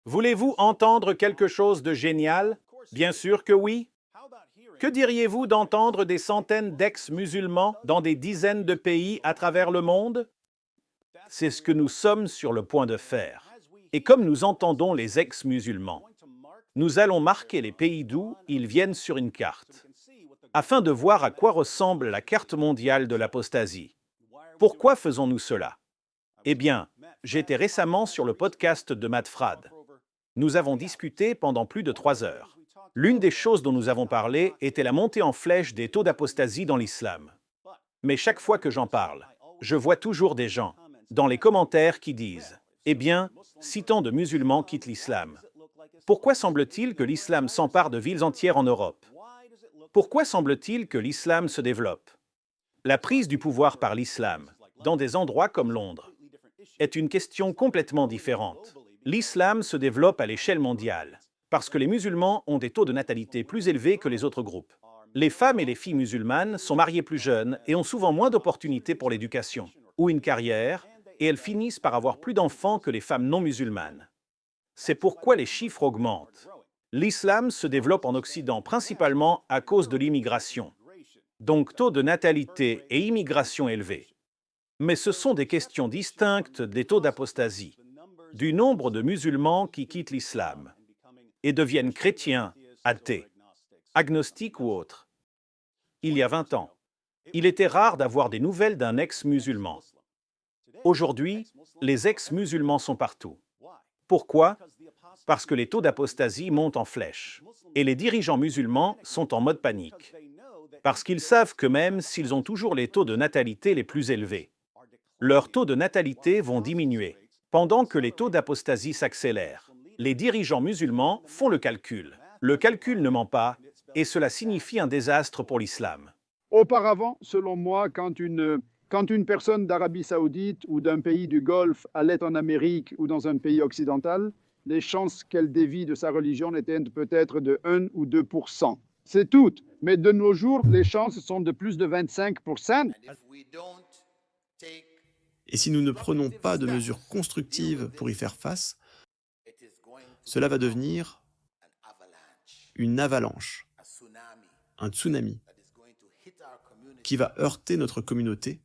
Voulez-vous entendre quelque chose de génial? Bien sûr que oui. Que diriez-vous d'entendre des centaines d'ex-musulmans dans des dizaines de pays à travers le monde? C'est ce que nous sommes sur le point de faire. Et comme nous entendons les ex-musulmans, nous allons marquer les pays d'où ils viennent sur une carte, afin de voir à quoi ressemble la carte mondiale de l'apostasie. Pourquoi faisons-nous cela? Eh bien, j'étais récemment sur le podcast de Matt Fradd. Nous avons discuté pendant plus de 3 heures. L'une des choses dont nous avons parlé était la montée en flèche des taux d'apostasie dans l'islam. Mais chaque fois que j'en parle, je vois toujours des gens dans les commentaires qui disent « Eh bien, si tant de musulmans quittent l'islam, pourquoi semble-t-il que l'islam s'empare de villes entières en Europe? Pourquoi semble-t-il que l'islam se développe? La prise du pouvoir par l'islam, dans des endroits comme Londres, est une question complètement différente. L'islam se développe à l'échelle mondiale, parce que les musulmans ont des taux de natalité plus élevés que les autres groupes. Les femmes et les filles musulmanes sont mariées plus jeunes et ont souvent moins d'opportunités pour l'éducation ou une carrière, et elles finissent par avoir plus d'enfants que les femmes non musulmanes. C'est pourquoi les chiffres augmentent. L'islam se développe en Occident principalement à cause de l'immigration, donc taux de natalité et immigration élevés. Mais ce sont des questions distinctes des taux d'apostasie, du nombre de musulmans qui quittent l'islam et deviennent chrétiens, athées, agnostiques ou autres. Il y a 20 ans, il était rare d'avoir des nouvelles d'un ex-musulman. Aujourd'hui, les ex-musulmans sont partout. Pourquoi? Parce que les taux d'apostasie montent en flèche et les dirigeants musulmans sont en mode panique. Parce qu'ils savent que même s'ils ont toujours les taux de natalité les plus élevés, leurs taux de natalité vont diminuer. Pendant que les taux d'apostasie s'accélèrent, les dirigeants musulmans font le calcul. Le calcul ne ment pas, et cela signifie un désastre pour l'islam. Auparavant, selon moi, quand une personne d'Arabie Saoudite ou d'un pays du Golfe allait en Amérique ou dans un pays occidental, les chances qu'elle dévie de sa religion n'étaient peut-être de 1 ou 2%. C'est tout. Mais de nos jours, les chances sont de plus de 25%. Et si nous ne prenons pas de mesures constructives pour y faire face, cela va devenir une avalanche, un tsunami, qui va heurter notre communauté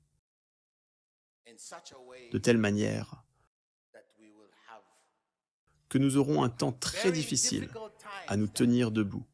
de telle manière que nous aurons un temps très difficile à nous tenir debout.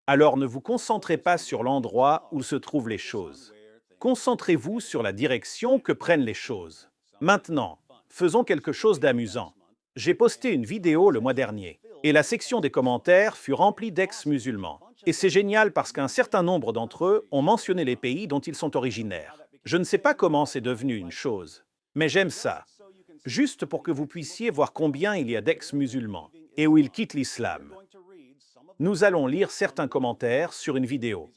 Alors ne vous concentrez pas sur l'endroit où se trouvent les choses. Concentrez-vous sur la direction que prennent les choses. Maintenant, faisons quelque chose d'amusant. J'ai posté une vidéo le mois dernier, et la section des commentaires fut remplie d'ex-musulmans. Et c'est génial parce qu'un certain nombre d'entre eux ont mentionné les pays dont ils sont originaires. Je ne sais pas comment c'est devenu une chose, mais j'aime ça. Juste pour que vous puissiez voir combien il y a d'ex-musulmans et où ils quittent l'islam. Nous allons lire certains commentaires sur une vidéo.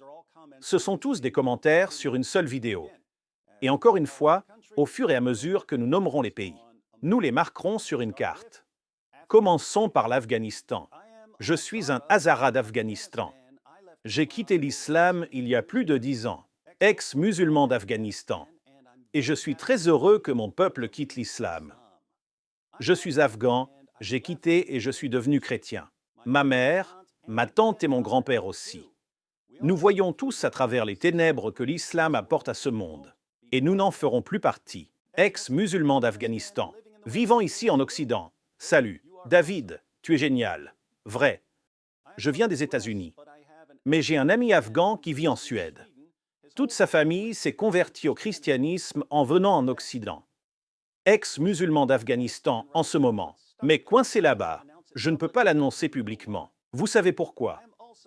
Ce sont tous des commentaires sur une seule vidéo. Et encore une fois, au fur et à mesure que nous nommerons les pays, nous les marquerons sur une carte. Commençons par l'Afghanistan. Je suis un Hazara d'Afghanistan. J'ai quitté l'islam il y a plus de 10 ans, ex-musulman d'Afghanistan. Et je suis très heureux que mon peuple quitte l'islam. Je suis afghan, j'ai quitté et je suis devenu chrétien. Ma mère, ma tante et mon grand-père aussi. Nous voyons tous à travers les ténèbres que l'islam apporte à ce monde. Et nous n'en ferons plus partie. Ex-musulman d'Afghanistan, vivant ici en Occident. Salut, David, tu es génial. Vrai. Je viens des États-Unis. Mais j'ai un ami afghan qui vit en Suède. Toute sa famille s'est convertie au christianisme en venant en Occident. Ex-musulman d'Afghanistan en ce moment, mais coincé là-bas. Je ne peux pas l'annoncer publiquement. Vous savez pourquoi?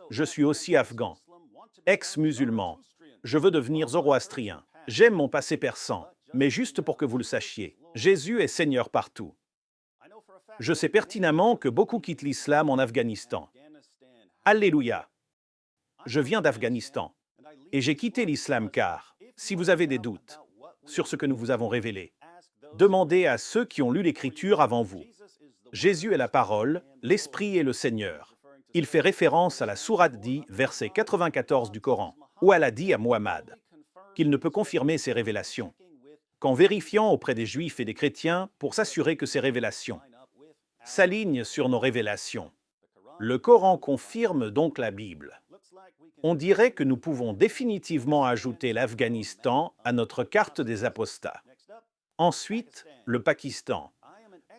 Je suis aussi afghan. Ex-musulman. Je veux devenir zoroastrien. J'aime mon passé persan, mais juste pour que vous le sachiez, Jésus est Seigneur partout. Je sais pertinemment que beaucoup quittent l'islam en Afghanistan. Alléluia. Je viens d'Afghanistan et j'ai quitté l'islam car, si vous avez des doutes sur ce que nous vous avons révélé, demandez à ceux qui ont lu l'Écriture avant vous. Jésus est la parole, l'Esprit est le Seigneur. Il fait référence à la sourate dit, verset 94 du Coran, où elle a dit à Muhammad qu'il ne peut confirmer ses révélations qu'en vérifiant auprès des Juifs et des chrétiens pour s'assurer que ces révélations s'aligne sur nos révélations. Le Coran confirme donc la Bible. On dirait que nous pouvons définitivement ajouter l'Afghanistan à notre carte des apostats. Ensuite, le Pakistan.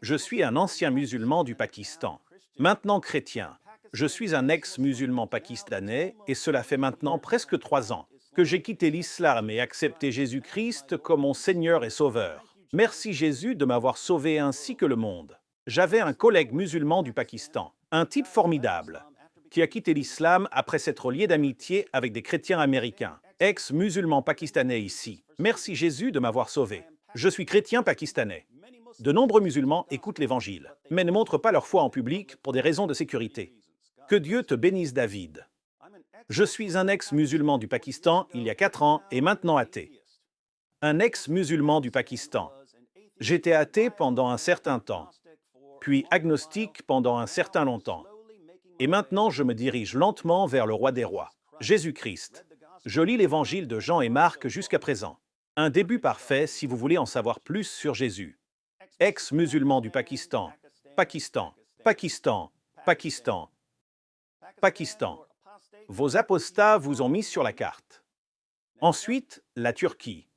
Je suis un ancien musulman du Pakistan, maintenant chrétien. Je suis un ex-musulman pakistanais et cela fait maintenant presque 3 ans que j'ai quitté l'islam et accepté Jésus-Christ comme mon Seigneur et Sauveur. Merci Jésus de m'avoir sauvé ainsi que le monde. J'avais un collègue musulman du Pakistan, un type formidable, qui a quitté l'islam après s'être lié d'amitié avec des chrétiens américains, ex-musulmans pakistanais ici. Merci Jésus de m'avoir sauvé. Je suis chrétien pakistanais. De nombreux musulmans écoutent l'Évangile, mais ne montrent pas leur foi en public pour des raisons de sécurité. Que Dieu te bénisse, David. Je suis un ex-musulman du Pakistan il y a 4 ans et maintenant athée. Un ex-musulman du Pakistan. J'étais athée pendant un certain temps, puis agnostique pendant un certain longtemps. Et maintenant, je me dirige lentement vers le roi des rois, Jésus-Christ. Je lis l'Évangile de Jean et Marc jusqu'à présent. Un début parfait si vous voulez en savoir plus sur Jésus. Ex-musulman du Pakistan, Pakistan, Pakistan, Pakistan, Pakistan. Vos apostats vous ont mis sur la carte. Ensuite, la Turquie.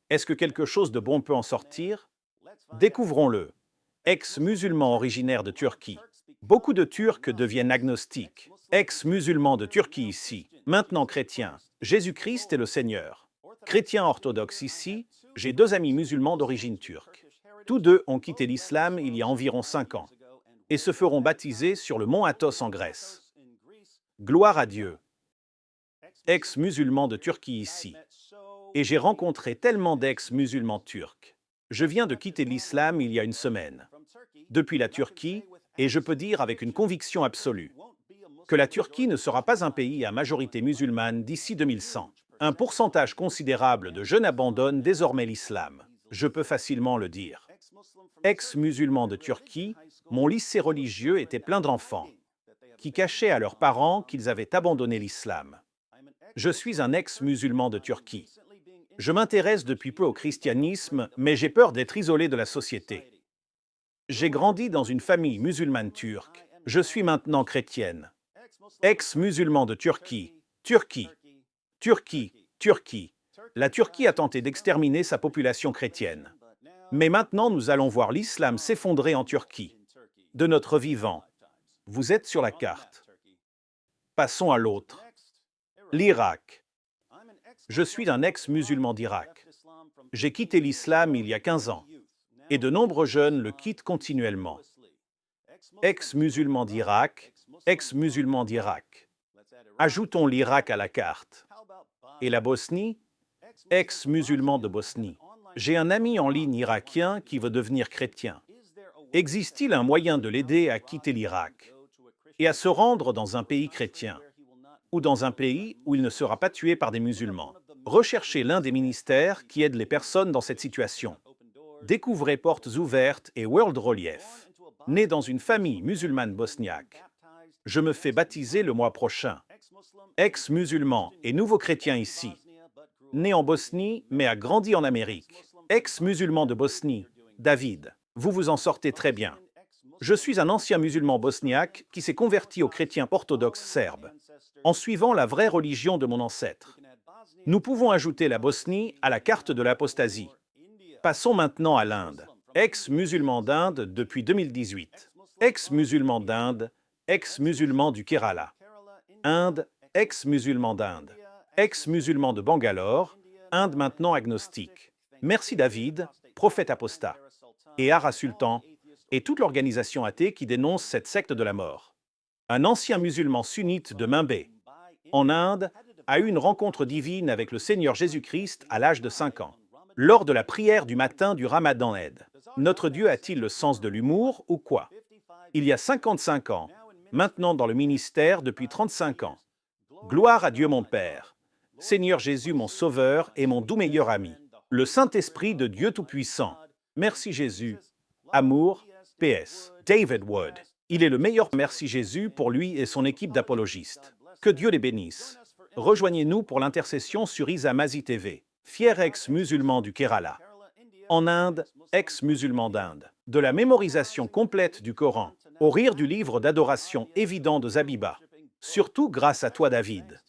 Est-ce que quelque chose de bon peut en sortir? Découvrons-le. Ex-musulman originaire de Turquie. Beaucoup de Turcs deviennent agnostiques. Ex-musulman de Turquie ici, maintenant chrétien. Jésus-Christ est le Seigneur. Chrétien orthodoxe ici, j'ai 2 amis musulmans d'origine turque. Tous 2 ont quitté l'islam il y a environ 5 ans et se feront baptiser sur le mont Athos en Grèce. Gloire à Dieu. Ex-musulman de Turquie ici. Et j'ai rencontré tellement d'ex-musulmans turcs. Je viens de quitter l'islam il y a 1 semaine, depuis la Turquie, et je peux dire avec une conviction absolue que la Turquie ne sera pas un pays à majorité musulmane d'ici 2100. Un pourcentage considérable de jeunes abandonnent désormais l'islam. Je peux facilement le dire. Ex-musulman de Turquie, mon lycée religieux était plein d'enfants qui cachaient à leurs parents qu'ils avaient abandonné l'islam. Je suis un ex-musulman de Turquie. Je m'intéresse depuis peu au christianisme, mais j'ai peur d'être isolé de la société. J'ai grandi dans une famille musulmane turque. Je suis maintenant chrétienne. Ex-musulman de Turquie, Turquie, Turquie, Turquie. La Turquie a tenté d'exterminer sa population chrétienne. Mais maintenant, nous allons voir l'islam s'effondrer en Turquie. De notre vivant. Vous êtes sur la carte. Passons à l'autre. L'Irak. Je suis un ex-musulman d'Irak. J'ai quitté l'islam il y a 15 ans. Et de nombreux jeunes le quittent continuellement. Ex-musulman d'Irak, ex-musulman d'Irak. Ajoutons l'Irak à la carte. Et la Bosnie? Ex-musulman de Bosnie. J'ai un ami en ligne irakien qui veut devenir chrétien. Existe-t-il un moyen de l'aider à quitter l'Irak et à se rendre dans un pays chrétien ou dans un pays où il ne sera pas tué par des musulmans? Recherchez l'un des ministères qui aident les personnes dans cette situation. Découvrez Portes Ouvertes et World Relief. Né dans une famille musulmane bosniaque, je me fais baptiser le mois prochain. Ex-musulman et nouveau chrétien ici. Né en Bosnie, mais a grandi en Amérique. Ex-musulman de Bosnie, David. Vous vous en sortez très bien. Je suis un ancien musulman bosniaque qui s'est converti au chrétien orthodoxe serbe, en suivant la vraie religion de mon ancêtre. Nous pouvons ajouter la Bosnie à la carte de l'apostasie. Passons maintenant à l'Inde. Ex-musulman d'Inde depuis 2018. Ex-musulman d'Inde, ex-musulman du Kerala. Inde, ex-musulman d'Inde. Ex-musulman de Bangalore, Inde maintenant agnostique. Merci David, prophète apostat. Et Ara Sultan, et toute l'organisation athée qui dénonce cette secte de la mort. Un ancien musulman sunnite de Mumbai, en Inde, a eu une rencontre divine avec le Seigneur Jésus-Christ à l'âge de 5 ans. Lors de la prière du matin du Ramadan Eid. Notre Dieu a-t-il le sens de l'humour ou quoi? Il y a 55 ans, maintenant dans le ministère depuis 35 ans. Gloire à Dieu mon Père, Seigneur Jésus mon Sauveur et mon doux meilleur ami, le Saint-Esprit de Dieu Tout-Puissant. Merci Jésus. Amour, PS. David Wood. Il est le meilleur. Merci Jésus pour lui et son équipe d'apologistes. Que Dieu les bénisse. Rejoignez-nous pour l'intercession sur Isa Mazi TV. Fier ex-musulman du Kerala. En Inde, ex-musulman d'Inde. De la mémorisation complète du Coran. Au rire du livre d'adoration évident de Zabiba. Surtout grâce à toi, David.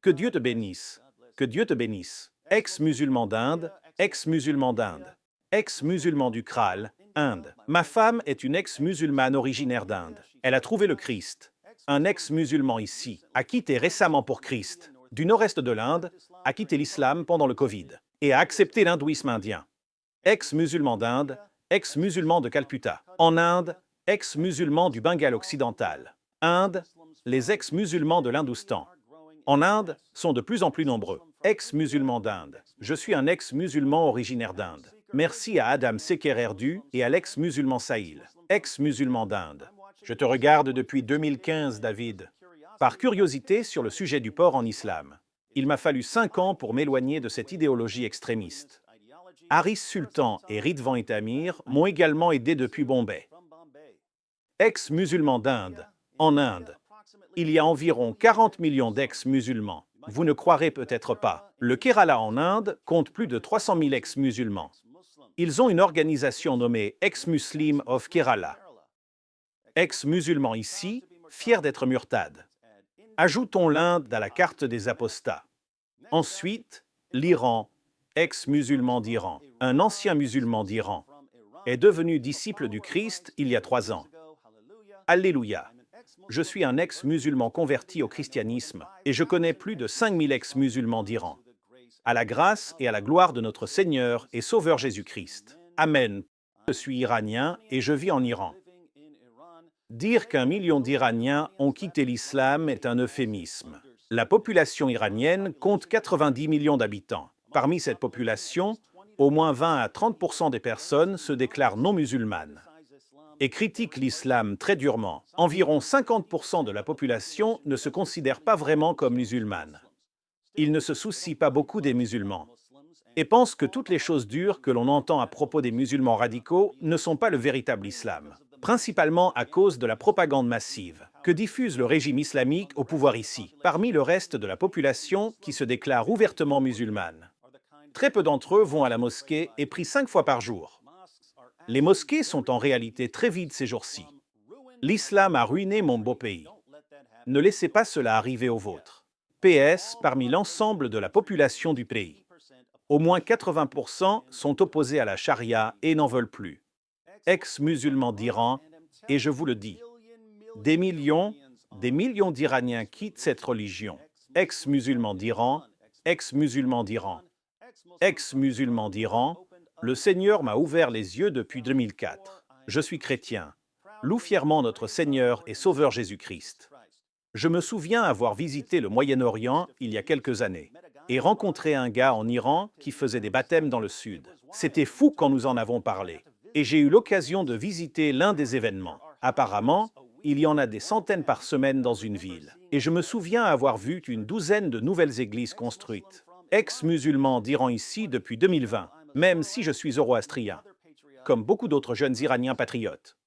Que Dieu te bénisse. Que Dieu te bénisse. Ex-musulman d'Inde, ex-musulman d'Inde. Ex-musulman du Kral, Inde. Ma femme est une ex-musulmane originaire d'Inde. Elle a trouvé le Christ. Un ex-musulman ici a quitté récemment pour Christ, du nord-est de l'Inde, a quitté l'islam pendant le Covid et a accepté l'hindouisme indien. Ex-musulman d'Inde, ex-musulman de Calcutta. En Inde, ex-musulman du Bengale occidental. Inde, les ex-musulmans de l'Hindoustan. En Inde, sont de plus en plus nombreux. Ex-musulmans d'Inde. Je suis un ex-musulman originaire d'Inde. Merci à Adam Seker Erdu et à l'ex-musulman Sahil. Ex-musulman d'Inde. Je te regarde depuis 2015, David. Par curiosité sur le sujet du porc en islam. Il m'a fallu 5 ans pour m'éloigner de cette idéologie extrémiste. Haris Sultan et Ridvan Itamir m'ont également aidé depuis Bombay. Ex-musulmans d'Inde. En Inde, il y a environ 40 millions d'ex-musulmans. Vous ne croirez peut-être pas. Le Kerala en Inde compte plus de 300 000 ex-musulmans. Ils ont une organisation nommée Ex-Muslim of Kerala. Ex-musulmans ici, fiers d'être murtad. Ajoutons l'Inde à la carte des apostats. Ensuite, l'Iran, ex-musulman d'Iran. Un ancien musulman d'Iran est devenu disciple du Christ il y a 3 ans. Alléluia. Je suis un ex-musulman converti au christianisme et je connais plus de 5000 ex-musulmans d'Iran. À la grâce et à la gloire de notre Seigneur et Sauveur Jésus-Christ. Amen. Je suis iranien et je vis en Iran. Dire qu'1 million d'Iraniens ont quitté l'islam est un euphémisme. La population iranienne compte 90 millions d'habitants. Parmi cette population, au moins 20 à 30% des personnes se déclarent non musulmanes et critiquent l'islam très durement. Environ 50% de la population ne se considère pas vraiment comme musulmane. Ils ne se soucient pas beaucoup des musulmans et pensent que toutes les choses dures que l'on entend à propos des musulmans radicaux ne sont pas le véritable islam, principalement à cause de la propagande massive que diffuse le régime islamique au pouvoir ici, parmi le reste de la population qui se déclare ouvertement musulmane. Très peu d'entre eux vont à la mosquée et prient 5 fois par jour. Les mosquées sont en réalité très vides ces jours-ci. L'islam a ruiné mon beau pays. Ne laissez pas cela arriver au vôtre. PS, parmi l'ensemble de la population du pays, au moins 80% sont opposés à la charia et n'en veulent plus. Ex-musulmans d'Iran, et je vous le dis, des millions d'Iraniens quittent cette religion. Ex-musulmans d'Iran, ex-musulmans d'Iran, ex-musulmans d'Iran, le Seigneur m'a ouvert les yeux depuis 2004. Je suis chrétien. Loue fièrement notre Seigneur et Sauveur Jésus-Christ. Je me souviens avoir visité le Moyen-Orient il y a quelques années et rencontré un gars en Iran qui faisait des baptêmes dans le sud. C'était fou quand nous en avons parlé. Et j'ai eu l'occasion de visiter l'un des événements. Apparemment, il y en a des centaines par semaine dans une ville. Et je me souviens avoir vu une douzaine de nouvelles églises construites. Ex-musulmans d'Iran ici depuis 2020. Même si je suis zoroastrien, comme beaucoup d'autres jeunes Iraniens patriotes.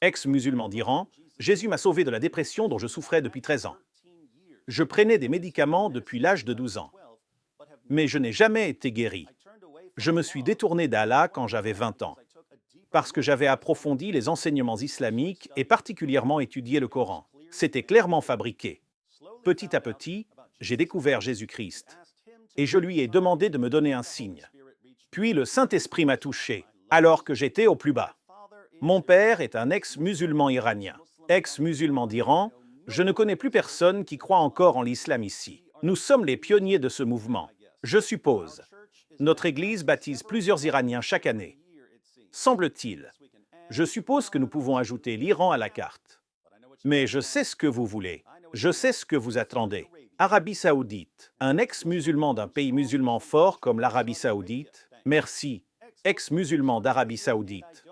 Ex-musulman d'Iran, Jésus m'a sauvé de la dépression dont je souffrais depuis 13 ans. Je prenais des médicaments depuis l'âge de 12 ans. Mais je n'ai jamais été guéri. Je me suis détourné d'Allah quand j'avais 20 ans, parce que j'avais approfondi les enseignements islamiques et particulièrement étudié le Coran. C'était clairement fabriqué. Petit à petit, j'ai découvert Jésus-Christ et je lui ai demandé de me donner un signe. Puis le Saint-Esprit m'a touché, alors que j'étais au plus bas. Mon père est un ex-musulman iranien. Ex-musulman d'Iran, je ne connais plus personne qui croit encore en l'islam ici. Nous sommes les pionniers de ce mouvement. Je suppose. Notre Église baptise plusieurs Iraniens chaque année. Semble-t-il. Je suppose que nous pouvons ajouter l'Iran à la carte. Mais je sais ce que vous voulez. Je sais ce que vous attendez. Arabie Saoudite, un ex-musulman d'un pays musulman fort comme l'Arabie Saoudite. Merci, ex-musulman d'Arabie Saoudite.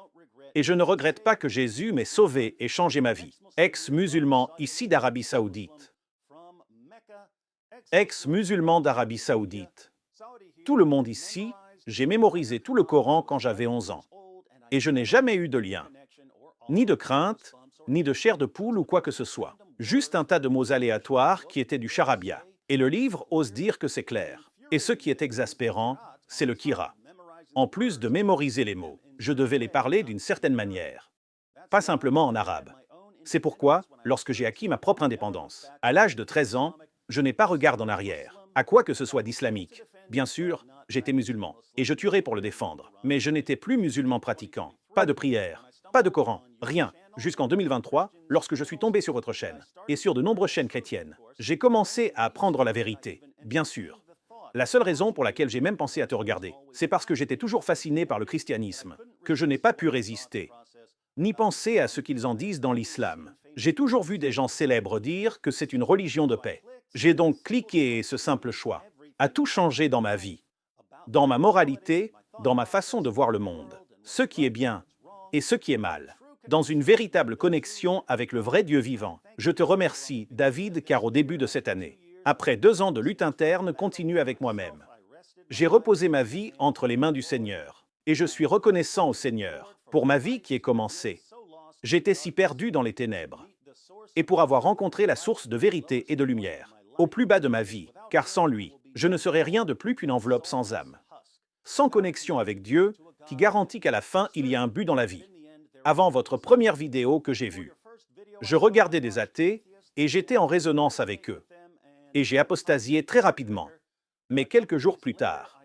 Et je ne regrette pas que Jésus m'ait sauvé et changé ma vie. Ex-musulman ici d'Arabie Saoudite. Ex-musulman d'Arabie Saoudite. Tout le monde ici, j'ai mémorisé tout le Coran quand j'avais 11 ans. Et je n'ai jamais eu de lien, ni de crainte, ni de chair de poule ou quoi que ce soit. Juste un tas de mots aléatoires qui étaient du charabia. Et le livre ose dire que c'est clair. Et ce qui est exaspérant, c'est le kira. En plus de mémoriser les mots, je devais les parler d'une certaine manière. Pas simplement en arabe. C'est pourquoi, lorsque j'ai acquis ma propre indépendance, à l'âge de 13 ans, je n'ai pas regardé en arrière, à quoi que ce soit d'islamique. Bien sûr, j'étais musulman, et je tuerais pour le défendre. Mais je n'étais plus musulman pratiquant. Pas de prière, pas de Coran, rien. Jusqu'en 2023, lorsque je suis tombé sur votre chaîne, et sur de nombreuses chaînes chrétiennes, j'ai commencé à apprendre la vérité, bien sûr. La seule raison pour laquelle j'ai même pensé à te regarder, c'est parce que j'étais toujours fasciné par le christianisme, que je n'ai pas pu résister, ni penser à ce qu'ils en disent dans l'islam. J'ai toujours vu des gens célèbres dire que c'est une religion de paix. J'ai donc cliqué et ce simple choix a tout changé dans ma vie, dans ma moralité, dans ma façon de voir le monde, ce qui est bien et ce qui est mal, dans une véritable connexion avec le vrai Dieu vivant. Je te remercie, David, car au début de cette année, après 2 ans de lutte interne continue avec moi-même, j'ai reposé ma vie entre les mains du Seigneur, et je suis reconnaissant au Seigneur pour ma vie qui est commencée. J'étais si perdu dans les ténèbres, et pour avoir rencontré la source de vérité et de lumière, au plus bas de ma vie, car sans lui, je ne serais rien de plus qu'une enveloppe sans âme, sans connexion avec Dieu, qui garantit qu'à la fin, il y a un but dans la vie. Avant votre première vidéo que j'ai vue, je regardais des athées et j'étais en résonance avec eux. Et j'ai apostasié très rapidement. Mais quelques jours plus tard,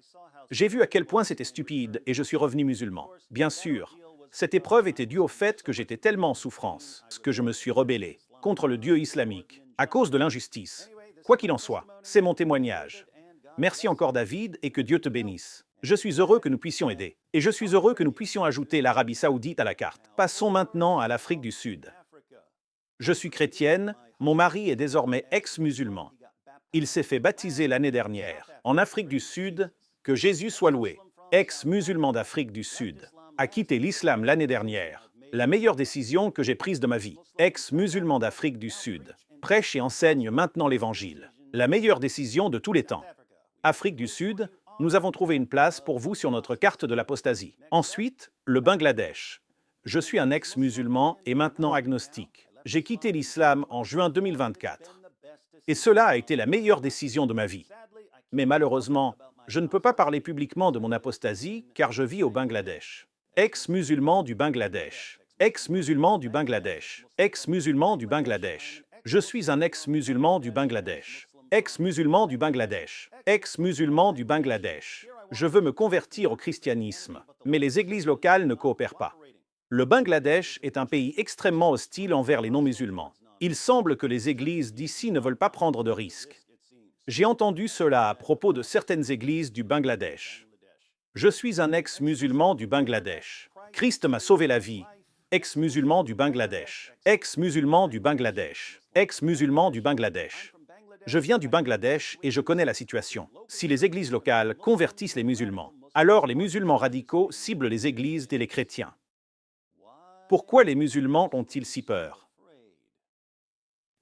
j'ai vu à quel point c'était stupide et je suis revenu musulman. Bien sûr, cette épreuve était due au fait que j'étais tellement en souffrance que je me suis rebellé contre le Dieu islamique à cause de l'injustice. Quoi qu'il en soit, c'est mon témoignage. Merci encore David et que Dieu te bénisse. Je suis heureux que nous puissions aider. Et je suis heureux que nous puissions ajouter l'Arabie Saoudite à la carte. Passons maintenant à l'Afrique du Sud. Je suis chrétienne, mon mari est désormais ex-musulman. Il s'est fait baptiser l'année dernière, en Afrique du Sud, que Jésus soit loué. Ex-musulman d'Afrique du Sud, a quitté l'islam l'année dernière. La meilleure décision que j'ai prise de ma vie. Ex-musulman d'Afrique du Sud, prêche et enseigne maintenant l'Évangile. La meilleure décision de tous les temps. Afrique du Sud, nous avons trouvé une place pour vous sur notre carte de l'apostasie. Ensuite, le Bangladesh. Je suis un ex-musulman et maintenant agnostique. J'ai quitté l'islam en juin 2024. Et cela a été la meilleure décision de ma vie. Mais malheureusement, je ne peux pas parler publiquement de mon apostasie car je vis au Bangladesh. Ex-musulman du Bangladesh. Ex-musulman du Bangladesh. Ex-musulman du Bangladesh. Je suis un ex-musulman du Bangladesh. Ex-musulman du Bangladesh. Ex-musulman du Bangladesh. Je veux me convertir au christianisme, mais les églises locales ne coopèrent pas. Le Bangladesh est un pays extrêmement hostile envers les non-musulmans. Il semble que les églises d'ici ne veulent pas prendre de risques. J'ai entendu cela à propos de certaines églises du Bangladesh. Je suis un ex-musulman du Bangladesh. Christ m'a sauvé la vie. Ex-musulman du Bangladesh. Ex-musulman du Bangladesh. Ex-musulman du Bangladesh. Je viens du Bangladesh et je connais la situation. Si les églises locales convertissent les musulmans, alors les musulmans radicaux ciblent les églises et les chrétiens. Pourquoi les musulmans ont-ils si peur?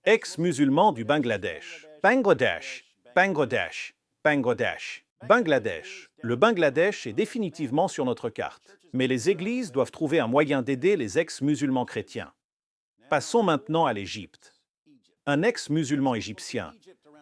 Ex-musulman du Bangladesh. Bangladesh. Bangladesh. Bangladesh. Bangladesh. Le Bangladesh est définitivement sur notre carte. Mais les églises doivent trouver un moyen d'aider les ex-musulmans chrétiens. Passons maintenant à l'Égypte. Un ex-musulman égyptien,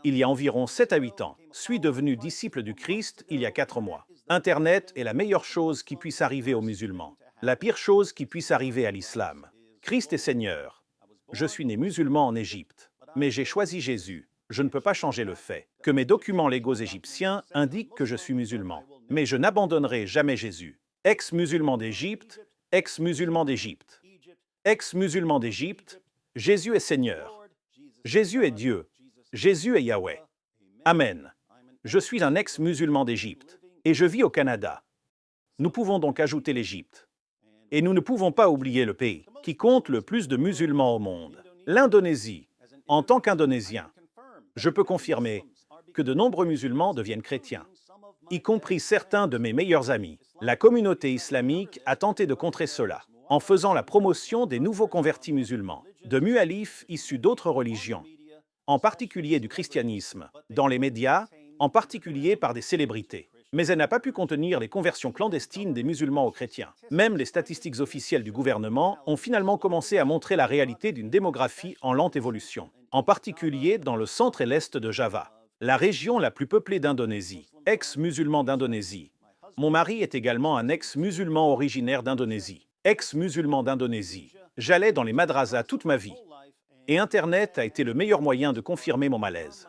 il y a environ 7 à 8 ans, suis devenu disciple du Christ il y a 4 mois. Internet est la meilleure chose qui puisse arriver aux musulmans. La pire chose qui puisse arriver à l'islam. Christ est Seigneur. Je suis né musulman en Égypte, mais j'ai choisi Jésus. Je ne peux pas changer le fait que mes documents légaux égyptiens indiquent que je suis musulman. Mais je n'abandonnerai jamais Jésus. Ex-musulman d'Égypte, ex-musulman d'Égypte. Ex-musulman d'Égypte, Jésus est Seigneur. Jésus est Dieu. Jésus est Yahweh. Amen. Je suis un ex-musulman d'Égypte et je vis au Canada. Nous pouvons donc ajouter l'Égypte. Et nous ne pouvons pas oublier le pays qui compte le plus de musulmans au monde, l'Indonésie. En tant qu'Indonésien, je peux confirmer que de nombreux musulmans deviennent chrétiens, y compris certains de mes meilleurs amis. La communauté islamique a tenté de contrer cela en faisant la promotion des nouveaux convertis musulmans, de mualifs issus d'autres religions, en particulier du christianisme, dans les médias, en particulier par des célébrités. Mais elle n'a pas pu contenir les conversions clandestines des musulmans aux chrétiens. Même les statistiques officielles du gouvernement ont finalement commencé à montrer la réalité d'une démographie en lente évolution, en particulier dans le centre et l'est de Java, la région la plus peuplée d'Indonésie. Ex-musulman d'Indonésie. Mon mari est également un ex-musulman originaire d'Indonésie. Ex-musulman d'Indonésie. J'allais dans les madrasas toute ma vie. Et Internet a été le meilleur moyen de confirmer mon malaise.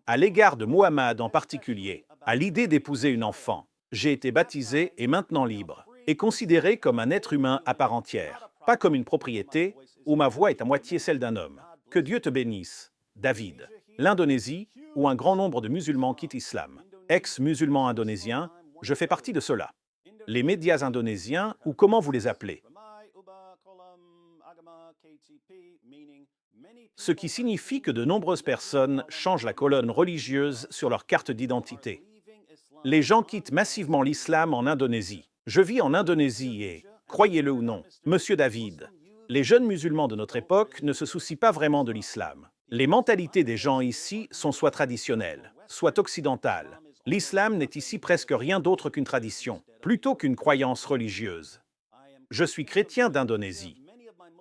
À l'égard de Muhammad en particulier, à l'idée d'épouser une enfant, j'ai été baptisé et maintenant libre, et considéré comme un être humain à part entière, pas comme une propriété où ma voix est à moitié celle d'un homme. Que Dieu te bénisse, David. L'Indonésie, où un grand nombre de musulmans quittent l'islam. Ex-musulmans indonésiens, je fais partie de cela. Les médias indonésiens, ou comment vous les appelez? Ce qui signifie que de nombreuses personnes changent la colonne religieuse sur leur carte d'identité. Les gens quittent massivement l'islam en Indonésie. Je vis en Indonésie et, croyez-le ou non, Monsieur David, les jeunes musulmans de notre époque ne se soucient pas vraiment de l'islam. Les mentalités des gens ici sont soit traditionnelles, soit occidentales. L'islam n'est ici presque rien d'autre qu'une tradition, plutôt qu'une croyance religieuse. Je suis chrétien d'Indonésie.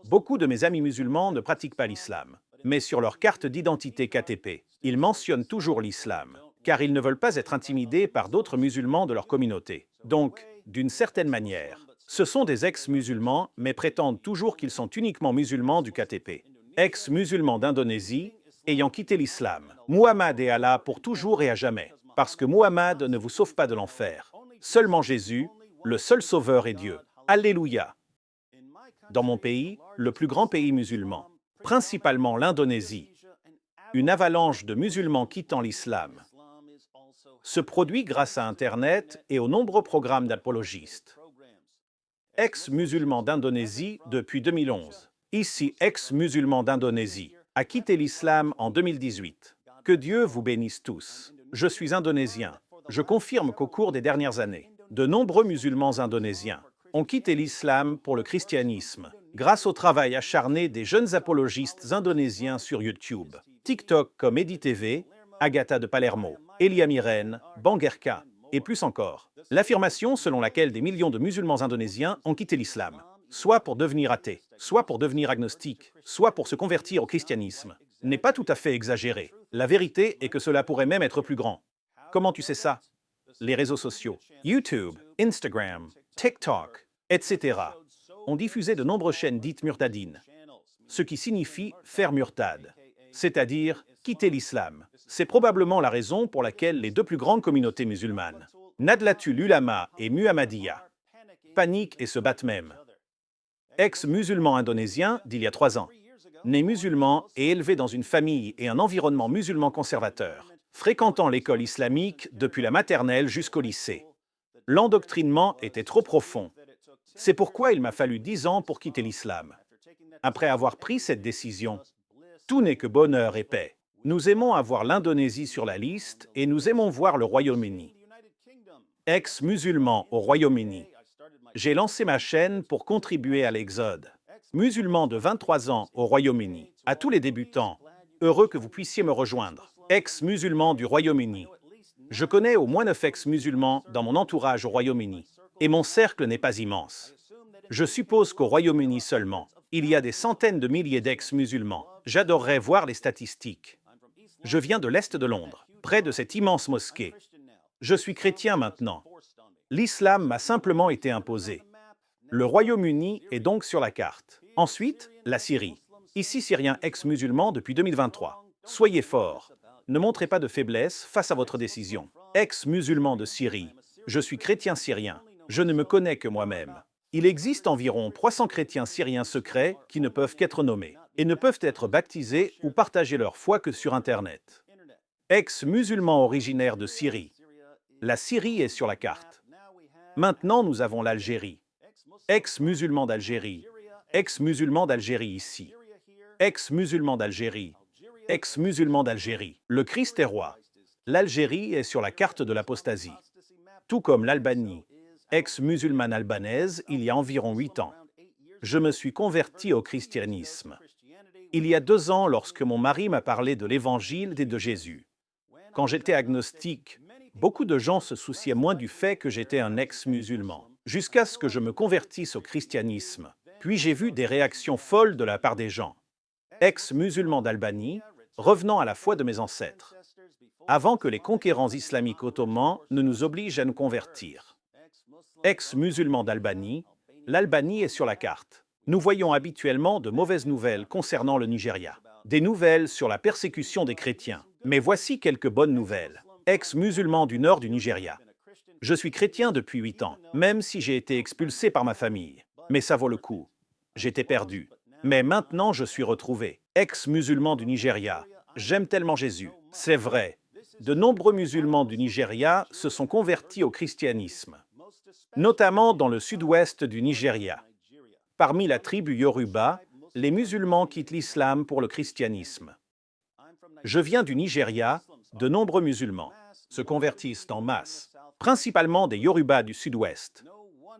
Beaucoup de mes amis musulmans ne pratiquent pas l'islam, mais sur leur carte d'identité KTP, ils mentionnent toujours l'islam, car ils ne veulent pas être intimidés par d'autres musulmans de leur communauté. Donc, d'une certaine manière, ce sont des ex-musulmans, mais prétendent toujours qu'ils sont uniquement musulmans du KTP. Ex-musulmans d'Indonésie, ayant quitté l'islam. Muhammad est Allah pour toujours et à jamais, parce que Muhammad ne vous sauve pas de l'enfer. Seulement Jésus, le seul sauveur est Dieu. Alléluia. Dans mon pays, le plus grand pays musulman, principalement l'Indonésie, une avalanche de musulmans quittant l'islam se produit grâce à Internet et aux nombreux programmes d'apologistes. Ex-musulman d'Indonésie depuis 2011. Ici, ex-musulman d'Indonésie, a quitté l'islam en 2018. Que Dieu vous bénisse tous. Je suis indonésien. Je confirme qu'au cours des dernières années, de nombreux musulmans indonésiens ont quitté l'islam pour le christianisme, grâce au travail acharné des jeunes apologistes indonésiens sur YouTube, TikTok comme EdiTV, Agatha de Palermo, Elia Miren, Bangerka, et plus encore. L'affirmation selon laquelle des millions de musulmans indonésiens ont quitté l'islam, soit pour devenir athées, soit pour devenir agnostiques, soit pour se convertir au christianisme, n'est pas tout à fait exagérée. La vérité est que cela pourrait même être plus grand. Comment tu sais ça? Les réseaux sociaux, YouTube, Instagram, TikTok, etc., ont diffusé de nombreuses chaînes dites murtadines, ce qui signifie faire murtad, c'est-à-dire quitter l'islam. C'est probablement la raison pour laquelle les deux plus grandes communautés musulmanes, Nadlatul Ulama et Muhammadiyah, paniquent et se battent même. Ex-musulman indonésien d'il y a 3 ans, né musulman et élevé dans une famille et un environnement musulman conservateur, fréquentant l'école islamique depuis la maternelle jusqu'au lycée. L'endoctrinement était trop profond. C'est pourquoi il m'a fallu 10 ans pour quitter l'islam. Après avoir pris cette décision, tout n'est que bonheur et paix. Nous aimons avoir l'Indonésie sur la liste et nous aimons voir le Royaume-Uni. Ex-musulman au Royaume-Uni. J'ai lancé ma chaîne pour contribuer à l'exode. Musulman de 23 ans au Royaume-Uni. À tous les débutants, heureux que vous puissiez me rejoindre. Ex-musulman du Royaume-Uni. Je connais au moins 9 ex-musulmans dans mon entourage au Royaume-Uni. Et mon cercle n'est pas immense. Je suppose qu'au Royaume-Uni seulement, il y a des centaines de milliers d'ex-musulmans. J'adorerais voir les statistiques. Je viens de l'Est de Londres, près de cette immense mosquée. Je suis chrétien maintenant. L'islam m'a simplement été imposé. Le Royaume-Uni est donc sur la carte. Ensuite, la Syrie. Ici, Syrien ex-musulman depuis 2023. Soyez forts. Ne montrez pas de faiblesse face à votre décision. Ex-musulman de Syrie. Je suis chrétien syrien. Je ne me connais que moi-même. Il existe environ 300 chrétiens syriens secrets qui ne peuvent qu'être nommés et ne peuvent être baptisés ou partager leur foi que sur Internet. Ex-musulmans originaires de Syrie. La Syrie est sur la carte. Maintenant, nous avons l'Algérie. Ex-musulmans d'Algérie. Ex-musulmans d'Algérie ici. Ex-musulmans d'Algérie. Ex-musulmans d'Algérie. Le Christ est roi. L'Algérie est sur la carte de l'apostasie. Tout comme l'Albanie. Ex-musulmane albanaise il y a environ 8 ans. Je me suis converti au christianisme. Il y a 2 ans, lorsque mon mari m'a parlé de l'Évangile et de Jésus. Quand j'étais agnostique, beaucoup de gens se souciaient moins du fait que j'étais un ex-musulman, jusqu'à ce que je me convertisse au christianisme. Puis j'ai vu des réactions folles de la part des gens. Ex-musulmans d'Albanie, revenant à la foi de mes ancêtres, avant que les conquérants islamiques ottomans ne nous obligent à nous convertir. Ex-musulmans d'Albanie, l'Albanie est sur la carte. Nous voyons habituellement de mauvaises nouvelles concernant le Nigeria. Des nouvelles sur la persécution des chrétiens. Mais voici quelques bonnes nouvelles. Ex-musulman du nord du Nigeria. Je suis chrétien depuis 8 ans, même si j'ai été expulsé par ma famille. Mais ça vaut le coup. J'étais perdu. Mais maintenant, je suis retrouvé. Ex-musulman du Nigeria. J'aime tellement Jésus. C'est vrai. De nombreux musulmans du Nigeria se sont convertis au christianisme, notamment dans le sud-ouest du Nigeria. Parmi la tribu Yoruba, les musulmans quittent l'islam pour le christianisme. Je viens du Nigeria, de nombreux musulmans se convertissent en masse, principalement des Yoruba du sud-ouest.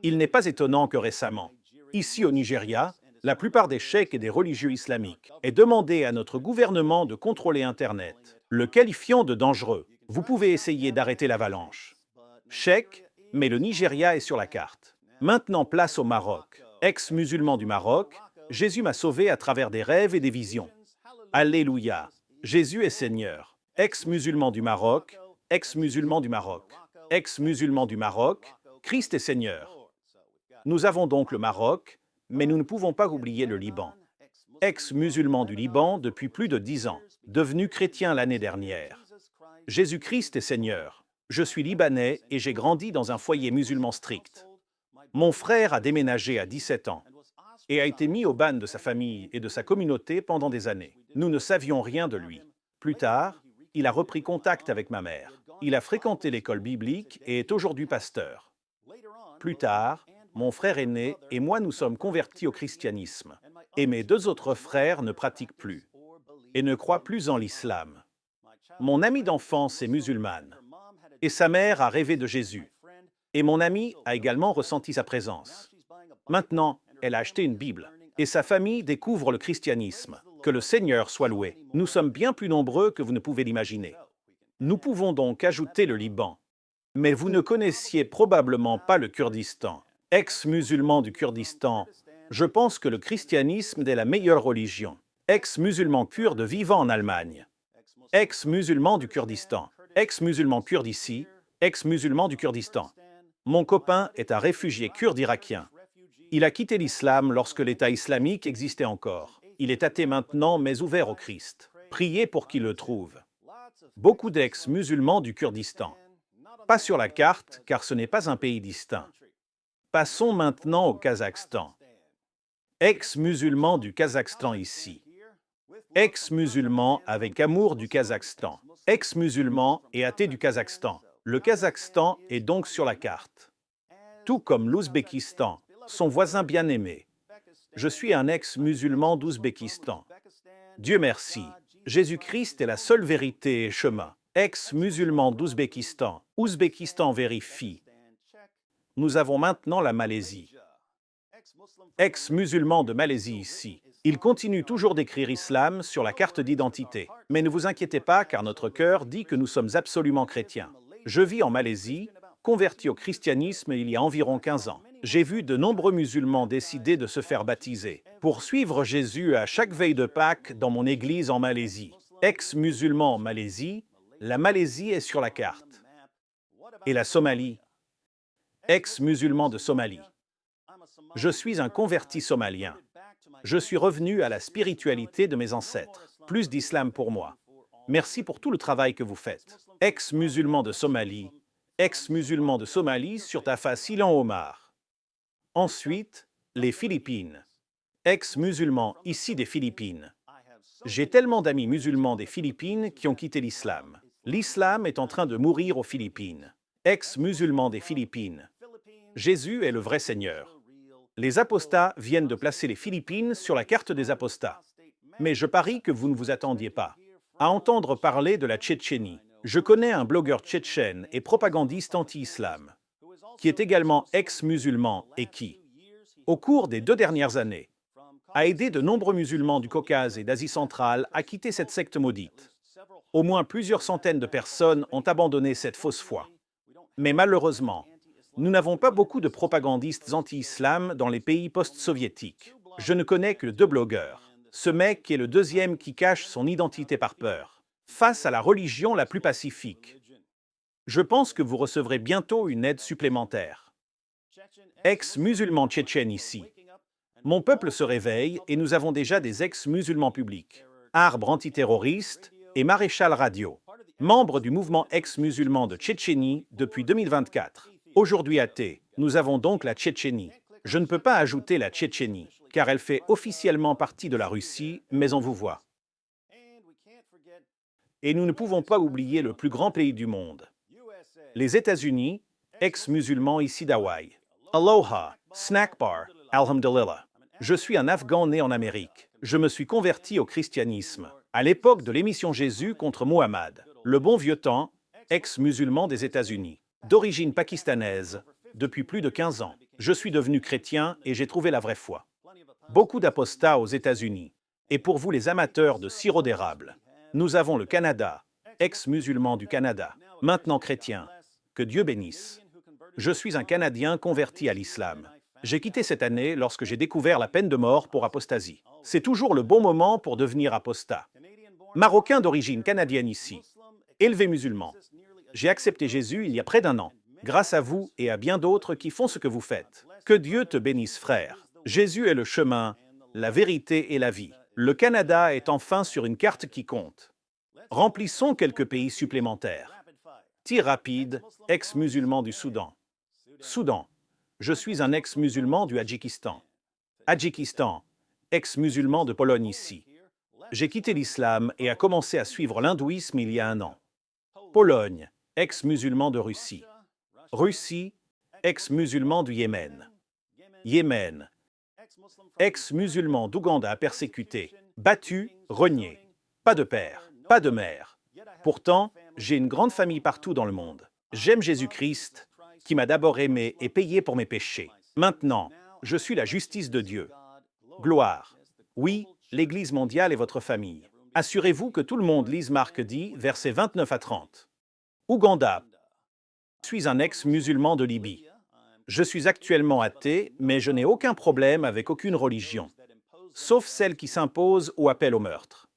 Il n'est pas étonnant que récemment, ici au Nigeria, la plupart des cheikhs et des religieux islamiques aient demandé à notre gouvernement de contrôler Internet, le qualifiant de dangereux. Vous pouvez essayer d'arrêter l'avalanche. Cheikh, mais le Nigeria est sur la carte. Maintenant, place au Maroc. Ex-musulman du Maroc, Jésus m'a sauvé à travers des rêves et des visions. Alléluia. Jésus est Seigneur. Ex-musulman du Maroc, ex-musulman du Maroc, ex-musulman du Maroc, Christ est Seigneur. Nous avons donc le Maroc, mais nous ne pouvons pas oublier le Liban. Ex-musulman du Liban depuis plus de 10 ans, devenu chrétien l'année dernière. Jésus-Christ est Seigneur. Je suis libanais et j'ai grandi dans un foyer musulman strict. Mon frère a déménagé à 17 ans et a été mis au ban de sa famille et de sa communauté pendant des années. Nous ne savions rien de lui. Plus tard, il a repris contact avec ma mère. Il a fréquenté l'école biblique et est aujourd'hui pasteur. Plus tard, mon frère aîné et moi nous sommes convertis au christianisme. Et mes 2 autres frères ne pratiquent plus et ne croient plus en l'islam. Mon amie d'enfance est musulmane et sa mère a rêvé de Jésus. Et mon amie a également ressenti sa présence. Maintenant, elle a acheté une Bible et sa famille découvre le christianisme. Que le Seigneur soit loué. Nous sommes bien plus nombreux que vous ne pouvez l'imaginer. Nous pouvons donc ajouter le Liban. Mais vous ne connaissiez probablement pas le Kurdistan. Ex-musulman du Kurdistan, je pense que le christianisme est la meilleure religion. Ex-musulman kurde vivant en Allemagne. Ex-musulman du Kurdistan. Ex-musulman kurde ici. Ex-musulman du Kurdistan. Mon copain est un réfugié kurde irakien. Il a quitté l'islam lorsque l'État islamique existait encore. Il est athée maintenant, mais ouvert au Christ. Priez pour qu'il le trouve. Beaucoup d'ex-musulmans du Kurdistan. Pas sur la carte, car ce n'est pas un pays distinct. Passons maintenant au Kazakhstan. Ex-musulman du Kazakhstan ici. Ex-musulman avec amour du Kazakhstan. Ex-musulman et athée du Kazakhstan. Le Kazakhstan est donc sur la carte. Tout comme l'Ouzbékistan, son voisin bien-aimé. Je suis un ex-musulman d'Ouzbékistan. Dieu merci. Jésus-Christ est la seule vérité et chemin. Ex-musulman d'Ouzbékistan. Ouzbékistan vérifie. Nous avons maintenant la Malaisie. Ex-musulman de Malaisie ici. Il continue toujours d'écrire islam sur la carte d'identité. Mais ne vous inquiétez pas, car notre cœur dit que nous sommes absolument chrétiens. Je vis en Malaisie, converti au christianisme il y a environ 15 ans. J'ai vu de nombreux musulmans décider de se faire baptiser pour suivre Jésus à chaque veille de Pâques dans mon église en Malaisie. Ex-musulman en Malaisie, la Malaisie est sur la carte. Et la Somalie? Ex-musulman de Somalie. Je suis un converti somalien. Je suis revenu à la spiritualité de mes ancêtres. Plus d'islam pour moi. Merci pour tout le travail que vous faites. Ex-musulman de Somalie. Ex-musulman de Somalie sur ta face Ilan Omar. Ensuite, les Philippines. Ex-musulman ici des Philippines. J'ai tellement d'amis musulmans des Philippines qui ont quitté l'islam. L'islam est en train de mourir aux Philippines. Ex-musulman des Philippines. Jésus est le vrai Seigneur. Les apostats viennent de placer les Philippines sur la carte des apostats. Mais je parie que vous ne vous attendiez pas à entendre parler de la Tchétchénie. Je connais un blogueur tchétchène et propagandiste anti-islam, qui est également ex-musulman et qui, au cours des 2 dernières années, a aidé de nombreux musulmans du Caucase et d'Asie centrale à quitter cette secte maudite. Au moins plusieurs centaines de personnes ont abandonné cette fausse foi. Mais malheureusement, nous n'avons pas beaucoup de propagandistes anti-islam dans les pays post-soviétiques. Je ne connais que 2 blogueurs. Ce mec est le deuxième qui cache son identité par peur, face à la religion la plus pacifique. Je pense que vous recevrez bientôt une aide supplémentaire. Ex-musulman tchétchène ici. Mon peuple se réveille et nous avons déjà des ex-musulmans publics. Arbre antiterroriste et Maréchal Radio. Membre du mouvement ex-musulman de Tchétchénie depuis 2024. Aujourd'hui athée, nous avons donc la Tchétchénie. Je ne peux pas ajouter la Tchétchénie, car elle fait officiellement partie de la Russie, mais on vous voit. Et nous ne pouvons pas oublier le plus grand pays du monde. Les États-Unis, ex-musulmans ici d'Hawaï. Aloha, snack bar, alhamdulillah. Je suis un Afghan né en Amérique. Je me suis converti au christianisme à l'époque de l'émission Jésus contre Mohammed, le bon vieux temps, ex-musulman des États-Unis. D'origine pakistanaise, depuis plus de 15 ans, je suis devenu chrétien et j'ai trouvé la vraie foi. Beaucoup d'apostats aux États-Unis. Et pour vous les amateurs de sirop d'érable, nous avons le Canada, ex-musulman du Canada, maintenant chrétien. Que Dieu bénisse. Je suis un Canadien converti à l'islam. J'ai quitté cette année lorsque j'ai découvert la peine de mort pour apostasie. C'est toujours le bon moment pour devenir apostat. Marocain d'origine canadienne ici, élevé musulman. J'ai accepté Jésus il y a près d'un an, grâce à vous et à bien d'autres qui font ce que vous faites. Que Dieu te bénisse, frère. Jésus est le chemin, la vérité et la vie. Le Canada est enfin sur une carte qui compte. Remplissons quelques pays supplémentaires. Tir rapide, ex-musulman du Soudan. Soudan. Je suis un ex-musulman du Hadjikistan. Hadjikistan. Ex-musulman de Pologne ici. J'ai quitté l'islam et a commencé à suivre l'hindouisme il y a un an. Pologne. Ex-musulman de Russie. Russie. Ex-musulman du Yémen. Yémen. Ex-musulman d'Ouganda persécuté, battu, renié. Pas de père, pas de mère. Pourtant, j'ai une grande famille partout dans le monde. J'aime Jésus-Christ, qui m'a d'abord aimé et payé pour mes péchés. Maintenant, je suis la justice de Dieu. Gloire. Oui, l'Église mondiale est votre famille. Assurez-vous que tout le monde lise Marc 10, versets 29 à 30. Ouganda. Je suis un ex-musulman de Libye. Je suis actuellement athée, mais je n'ai aucun problème avec aucune religion, sauf celle qui s'impose ou appelle au meurtre.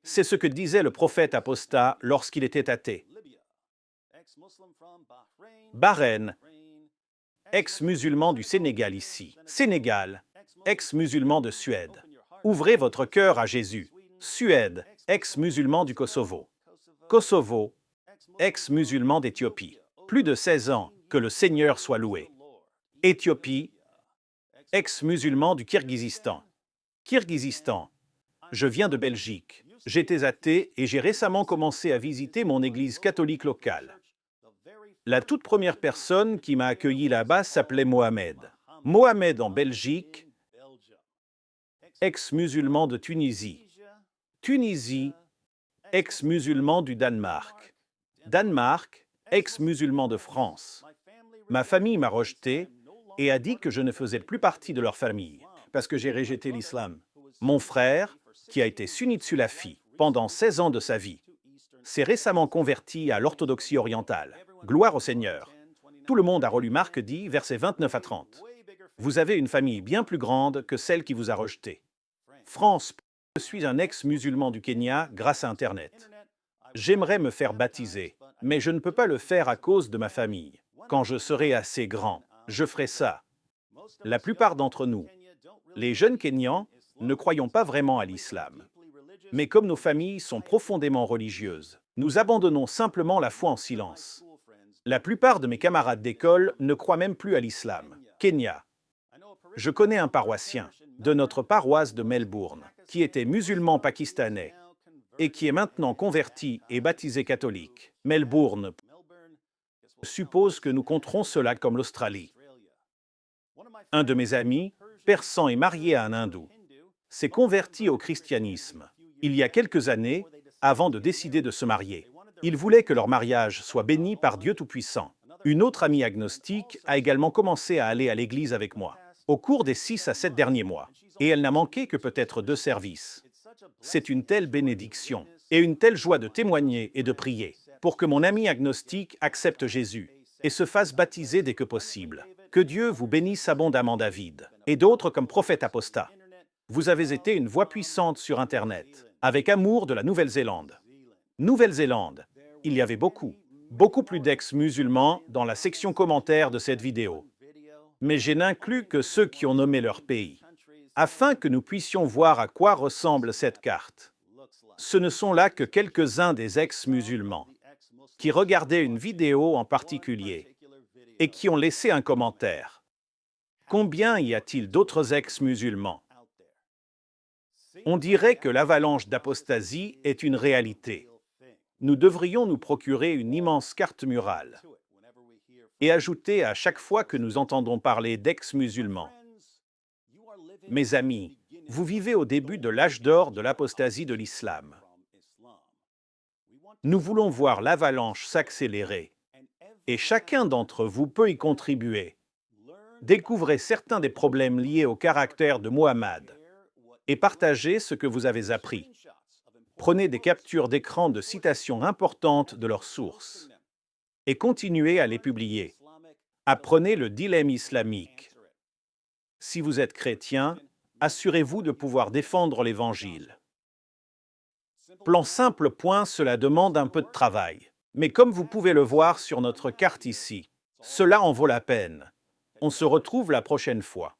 C'est ce que disait le prophète apostat lorsqu'il était athée. Bahreïn, ex-musulman du Sénégal ici. Sénégal, ex-musulman de Suède. Ouvrez votre cœur à Jésus. Suède, ex-musulman du Kosovo. Kosovo, ex-musulman d'Éthiopie. Plus de 16 ans, que le Seigneur soit loué. Éthiopie, ex-musulman du Kirghizistan. Kirghizistan, je viens de Belgique. J'étais athée et j'ai récemment commencé à visiter mon église catholique locale. La toute première personne qui m'a accueilli là-bas s'appelait Mohamed. Mohamed en Belgique, ex-musulman de Tunisie. Tunisie, ex-musulman du Danemark. Danemark, ex-musulman de France. Ma famille m'a rejeté et a dit que je ne faisais plus partie de leur famille parce que j'ai rejeté l'islam. Mon frère, qui a été sunnite sulafi pendant 16 ans de sa vie, s'est récemment converti à l'orthodoxie orientale. Gloire au Seigneur. Tout le monde a relu Marc 10, versets 29 à 30. Vous avez une famille bien plus grande que celle qui vous a rejeté. France, je suis un ex-musulman du Kenya grâce à Internet. J'aimerais me faire baptiser, mais je ne peux pas le faire à cause de ma famille. Quand je serai assez grand, je ferai ça. La plupart d'entre nous, les jeunes Kenyans, ne croyons pas vraiment à l'islam. Mais comme nos familles sont profondément religieuses, nous abandonnons simplement la foi en silence. La plupart de mes camarades d'école ne croient même plus à l'islam. Kenya. Je connais un paroissien de notre paroisse de Melbourne qui était musulman pakistanais et qui est maintenant converti et baptisé catholique. Melbourne suppose que nous compterons cela comme l'Australie. Un de mes amis, persan et marié à un hindou, s'est converti au christianisme il y a quelques années avant de décider de se marier. Il voulait que leur mariage soit béni par Dieu Tout-Puissant. Une autre amie agnostique a également commencé à aller à l'église avec moi au cours des 6 à 7 derniers mois, et elle n'a manqué que peut-être 2 services. C'est une telle bénédiction et une telle joie de témoigner et de prier pour que mon ami agnostique accepte Jésus et se fasse baptiser dès que possible. Que Dieu vous bénisse abondamment, David, et d'autres comme prophète apostat. Vous avez été une voix puissante sur Internet, avec amour de la Nouvelle-Zélande. Nouvelle-Zélande, il y avait beaucoup plus d'ex-musulmans dans la section commentaires de cette vidéo. Mais je n'inclus que ceux qui ont nommé leur pays, afin que nous puissions voir à quoi ressemble cette carte. Ce ne sont là que quelques-uns des ex-musulmans qui regardaient une vidéo en particulier et qui ont laissé un commentaire. Combien y a-t-il d'autres ex-musulmans? On dirait que l'avalanche d'apostasie est une réalité. Nous devrions nous procurer une immense carte murale et ajouter à chaque fois que nous entendons parler d'ex-musulmans. Mes amis, vous vivez au début de l'âge d'or de l'apostasie de l'islam. Nous voulons voir l'avalanche s'accélérer et chacun d'entre vous peut y contribuer. Découvrez certains des problèmes liés au caractère de Muhammad et partagez ce que vous avez appris. Prenez des captures d'écran de citations importantes de leurs sources et continuez à les publier. Apprenez le dilemme islamique. Si vous êtes chrétien, assurez-vous de pouvoir défendre l'Évangile. Plan simple, point, cela demande un peu de travail. Mais comme vous pouvez le voir sur notre carte ici, cela en vaut la peine. On se retrouve la prochaine fois.